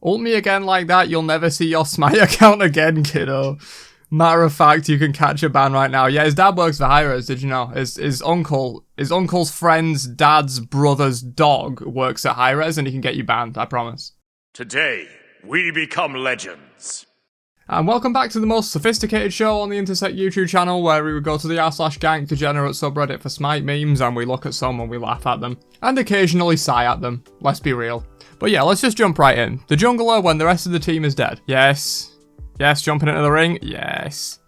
Ult me again like that, you'll never see your Smite account again, kiddo. Matter of fact, you can catch a ban right now. Yeah, his dad works for Hi-Rez, did you know? His uncle's friend's dad's brother's dog works at Hi-Rez and he can get you banned, I promise. Today, we become legends. And welcome back to the most sophisticated show on the Intersect YouTube channel, where we would go to the r/Gank degenerate subreddit for Smite memes and we look at some and we laugh at them. And occasionally sigh at them, let's be real. But yeah, let's just jump right in. The jungler when the rest of the team is dead. Yes. Yes, jumping into the ring. Yes.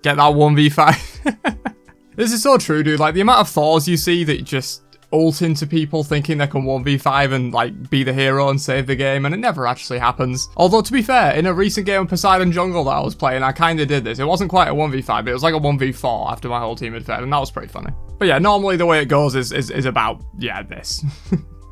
Get that 1v5. This is so true, dude. Like, the amount of Thors you see that just ult into people thinking they can 1v5 and, like, be the hero and save the game, and it never actually happens. Although, to be fair, in a recent game of Poseidon Jungle that I was playing, I kind of did this. It wasn't quite a 1v5, but it was like a 1v4 after my whole team had fed, and that was pretty funny. But yeah, normally the way it goes is about, yeah, this.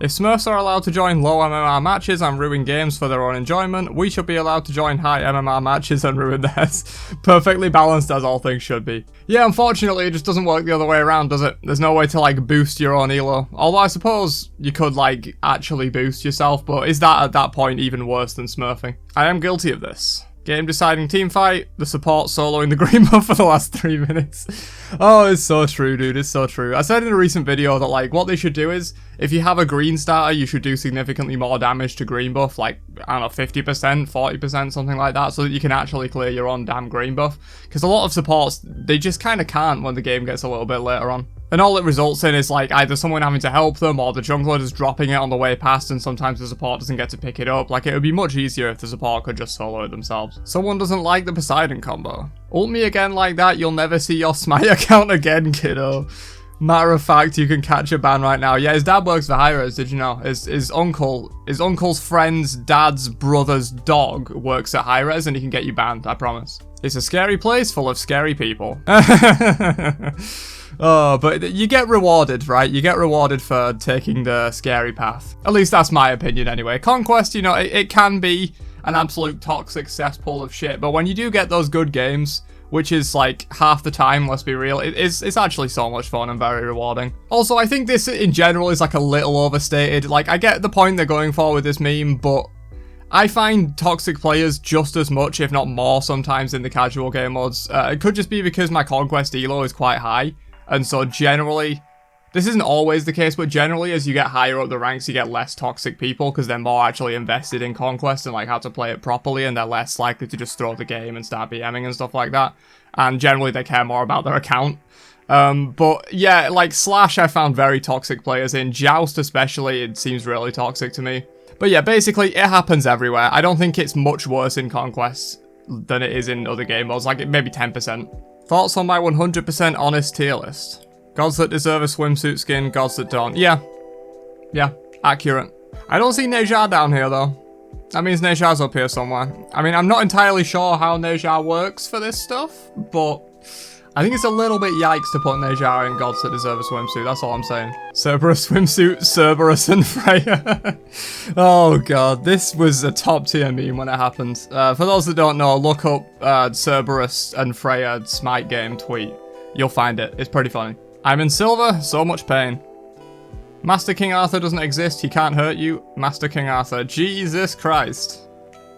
If Smurfs are allowed to join low MMR matches and ruin games for their own enjoyment, we should be allowed to join high MMR matches and ruin theirs. Perfectly balanced as all things should be. Yeah, unfortunately it just doesn't work the other way around, does it? There's no way to, like, boost your own elo. Although I suppose you could, like, actually boost yourself, but is that at that point even worse than smurfing? I am guilty of this. Game deciding team fight, the support soloing the green buff for the last 3 minutes. Oh, it's so true, dude, it's so true. I said in a recent video that, like, what they should do is, if you have a green starter, you should do significantly more damage to green buff, like, I don't know, 50%, 40%, something like that, so that you can actually clear your own damn green buff. Because a lot of supports, they just kind of can't when the game gets a little bit later on. And all it results in is, like, either someone having to help them or the jungler just dropping it on the way past, and sometimes the support doesn't get to pick it up. Like, it would be much easier if the support could just solo it themselves. Someone doesn't like the Poseidon combo. Ult me again like that, you'll never see your Smite account again, kiddo. Matter of fact, you can catch a ban right now. Yeah, his dad works for Hi-Rez, did you know? His uncle's friend's dad's brother's dog works at Hi-Rez and he can get you banned, I promise. It's a scary place full of scary people. Oh, but you get rewarded, right? You get rewarded for taking the scary path. At least that's my opinion anyway. Conquest, you know, it can be an absolute toxic cesspool of shit, but when you do get those good games, which is like half the time, let's be real, it's actually so much fun and very rewarding. Also, I think this in general is like a little overstated. Like, I get the point they're going for with this meme, but I find toxic players just as much, if not more, sometimes in the casual game modes. It could just be because my Conquest elo is quite high, and so generally, this isn't always the case, but generally as you get higher up the ranks, you get less toxic people because they're more actually invested in Conquest and like how to play it properly, and they're less likely to just throw the game and start BMing and stuff like that. And generally they care more about their account. But yeah, like Slash I found very toxic players in. Joust especially, it seems really toxic to me. But yeah, basically it happens everywhere. I don't think it's much worse in Conquest than it is in other game modes, like maybe 10%. Thoughts on my 100% honest tier list? Gods that deserve a swimsuit skin, gods that don't. Yeah, accurate. I don't see Nejar down here though. That means Nejar's up here somewhere. I mean, I'm not entirely sure how Nejar works for this stuff, but I think it's a little bit yikes to put Nejar in gods that deserve a swimsuit, that's all I'm saying. Cerberus swimsuit, Cerberus and Freya. Oh god, this was a top tier meme when it happened. For those that don't know, look up Cerberus and Freya Smite game tweet. You'll find it, it's pretty funny. I'm in silver, so much pain. Master King Arthur doesn't exist, he can't hurt you. Master King Arthur, Jesus Christ.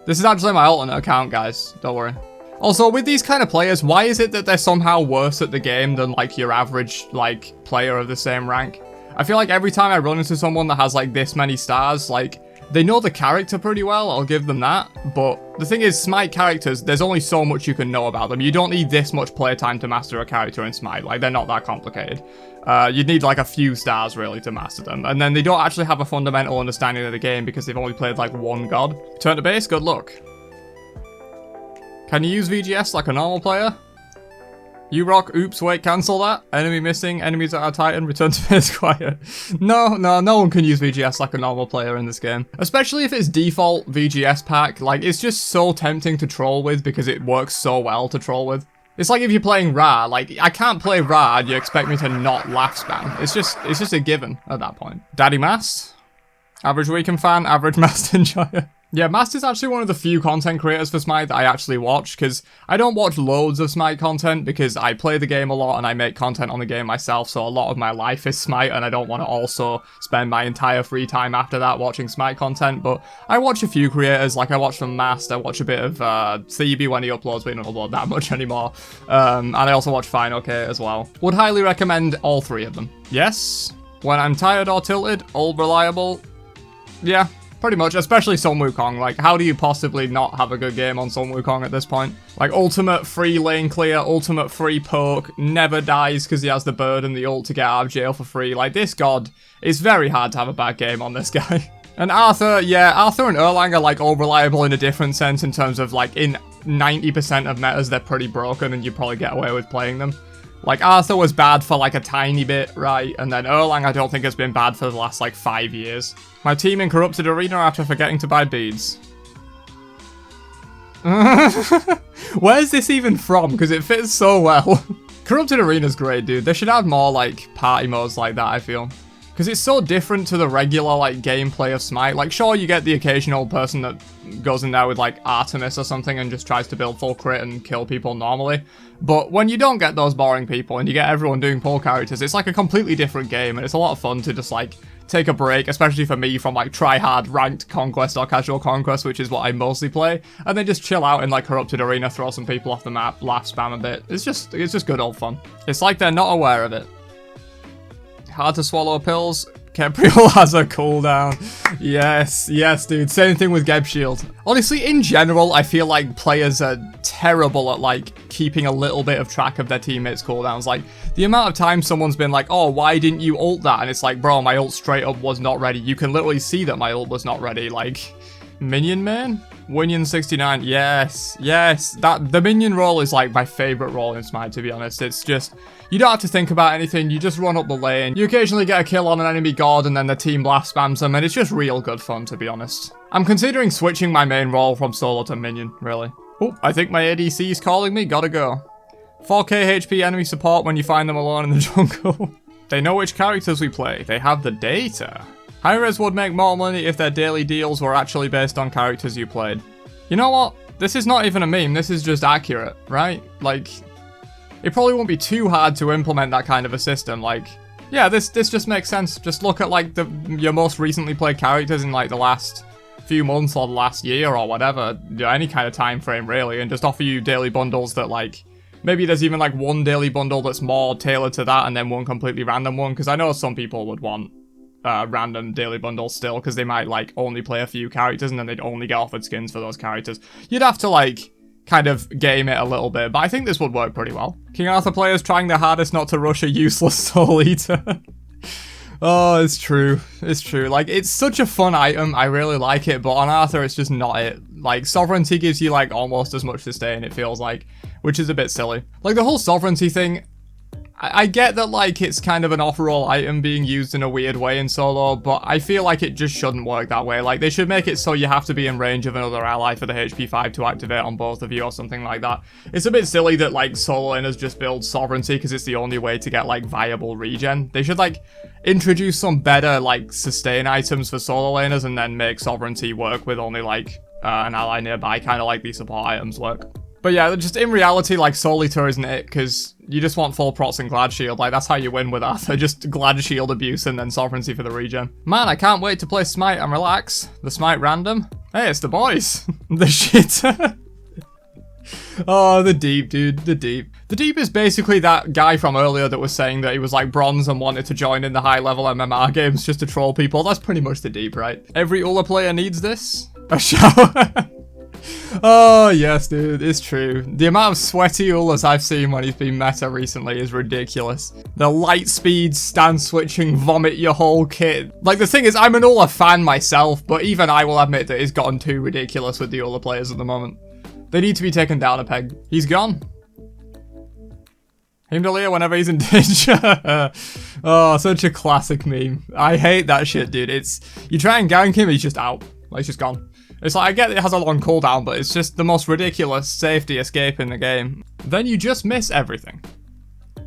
This is actually my alternate account, guys, don't worry. Also, with these kind of players, why is it that they're somehow worse at the game than, like, your average, like, player of the same rank? I feel like every time I run into someone that has, like, this many stars, like, they know the character pretty well, I'll give them that, but the thing is, Smite characters, there's only so much you can know about them. You don't need this much playtime to master a character in Smite, like, they're not that complicated. You'd need, like, a few stars, really, to master them, and then they don't actually have a fundamental understanding of the game because they've only played, like, one god. Turn to base, good luck. Can you use VGS like a normal player? You rock, oops, wait, cancel that. Enemy missing, enemies at our Titan, return to base quiet. No one can use VGS like a normal player in this game. Especially if it's default VGS pack, like, it's just so tempting to troll with because it works so well to troll with. It's like if you're playing Ra, like, I can't play Ra and you expect me to not laugh spam. It's just a given at that point. Daddy Mast? Average Weekend fan, average Mast enjoyer. Yeah, Master's actually one of the few content creators for Smite that I actually watch, because I don't watch loads of Smite content because I play the game a lot and I make content on the game myself, so a lot of my life is Smite and I don't want to also spend my entire free time after that watching Smite content, but I watch a few creators, like I watch from Mast, I watch a bit of Thebe when he uploads, but he don't upload that much anymore, and I also watch Fine OK as well. Would highly recommend all three of them. Yes, when I'm tired or tilted, all reliable, yeah. Pretty much, especially Sun Wukong. Like, how do you possibly not have a good game on Sun Wukong at this point? Like, ultimate free lane clear, ultimate free poke, never dies because he has the bird and the ult to get out of jail for free. Like, this god, it's very hard to have a bad game on this guy. And Arthur, yeah, Arthur and Erlang are, like, all reliable in a different sense in terms of, like, in 90% of metas, they're pretty broken and you probably get away with playing them. Like, Arthur was bad for, like, a tiny bit, right? And then Erlang, I don't think has been bad for the last, like, 5 years. My team in Corrupted Arena after forgetting to buy beads. Where's this even from? Because it fits so well. Corrupted Arena's great, dude. They should add more, like, party modes like that, I feel. Because it's so different to the regular, like, gameplay of Smite. Like, sure, you get the occasional person that goes in there with, like, Artemis or something and just tries to build full crit and kill people normally. But when you don't get those boring people and you get everyone doing pull characters, it's, like, a completely different game. And it's a lot of fun to just, like, take a break, especially for me, from, like, try-hard ranked Conquest or casual Conquest, which is what I mostly play. And then just chill out in, like, Corrupted Arena, throw some people off the map, laugh, spam a bit. It's just good old fun. It's like they're not aware of it. Hard to swallow pills. Kepriel has a cooldown. Yes, yes, dude. Same thing with Geb Shield. Honestly, in general, I feel like players are terrible at, like, keeping a little bit of track of their teammates' cooldowns. Like, the amount of time someone's been like, oh, why didn't you ult that? And it's like, bro, my ult straight up was not ready. You can literally see that my ult was not ready. Like, Minion Man? Winion69, yes, yes. The minion role is like my favorite role in Smite, to be honest. It's just, you don't have to think about anything, you just run up the lane. You occasionally get a kill on an enemy god and then the team blast spams them, and it's just real good fun, to be honest. I'm considering switching my main role from solo to minion, really. Oh, I think my ADC is calling me, gotta go. 4k HP enemy support when you find them alone in the jungle. They know which characters we play, they have the data. Hi-Res would make more money if their daily deals were actually based on characters you played. You know what? This is not even a meme, this is just accurate, right? Like, it probably won't be too hard to implement that kind of a system. Like, yeah, this just makes sense. Just look at, like, your most recently played characters in, like, the last few months or the last year or whatever, any kind of time frame, really, and just offer you daily bundles that, like, maybe there's even, like, one daily bundle that's more tailored to that and then one completely random one, because I know some people would want random daily bundles still, because they might, like, only play a few characters and then they'd only get offered skins for those characters. You'd have to, like, kind of game it a little bit, but I think this would work pretty well. King Arthur players trying their hardest not to rush a useless Soul Eater. Oh, it's true. It's true. Like, it's such a fun item. I really like it, but on Arthur, it's just not it. Like, Sovereignty gives you, like, almost as much sustain, it feels like, which is a bit silly. Like, the whole Sovereignty thing, I get that, like, it's kind of an off-roll item being used in a weird way in solo, but I feel like it just shouldn't work that way. Like, they should make it so you have to be in range of another ally for the HP 5 to activate on both of you or something like that. It's a bit silly that, like, solo laners just build Sovereignty because it's the only way to get, like, viable regen. They should, like, introduce some better, like, sustain items for solo laners and then make Sovereignty work with only, like, an ally nearby, kind of like these support items work. But yeah, just in reality, like, Soul Eater isn't it, because you just want full procs and Glad Shield. Like, that's how you win with Arthur, just Glad Shield abuse and then Sovereignty for the regen. Man, I can't wait to play Smite and relax. The Smite random. Hey, it's the boys. The shit. Oh, the Deep, dude, the Deep. The Deep is basically that guy from earlier that was saying that he was, like, bronze and wanted to join in the high-level MMR games just to troll people. That's pretty much the Deep, right? Every Ula player needs this. A shower. Oh, yes, dude, it's true. The amount of sweaty Ulas I've seen when he's been meta recently is ridiculous. The light speed, stance switching, vomit your whole kit. Like, the thing is, I'm an Ula fan myself, but even I will admit that it's gotten too ridiculous with the Ula players at the moment. They need to be taken down a peg. He's gone. Himdalia whenever he's in danger. Oh, such a classic meme. I hate that shit, dude. It's, you try and gank him, he's just out. Like, he's just gone. It's like, I get it has a long cooldown, but it's just the most ridiculous safety escape in the game. Then you just miss everything.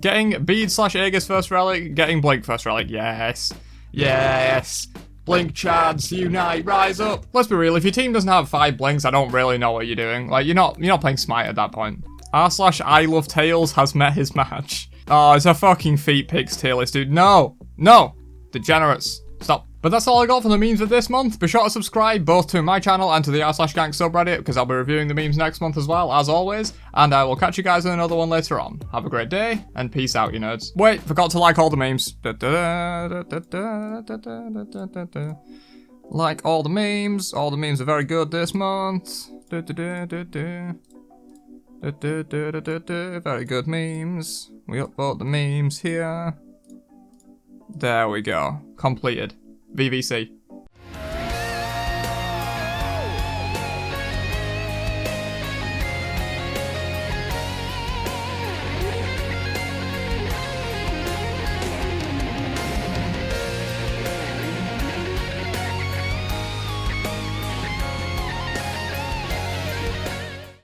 Getting Bede / Aegis first relic, getting Blink first relic, yes. Yes. Blink Chads, unite, rise up. Let's be real, if your team doesn't have 5 blinks, I don't really know what you're doing. Like, you're not playing Smite at that point. r/I love Tails has met his match. Oh, it's a fucking feet picks tier list, dude. No. No. Degenerates. Stop. But that's all I got for the memes of this month. Be sure to subscribe both to my channel and to the r/Gank subreddit, because I'll be reviewing the memes next month as well, as always. And I will catch you guys in another one later on. Have a great day, and peace out, you nerds. Wait, forgot to like all the memes. Like all the memes. All the memes are very good this month. Very good memes. We upvote the memes here. There we go. Completed. VVC.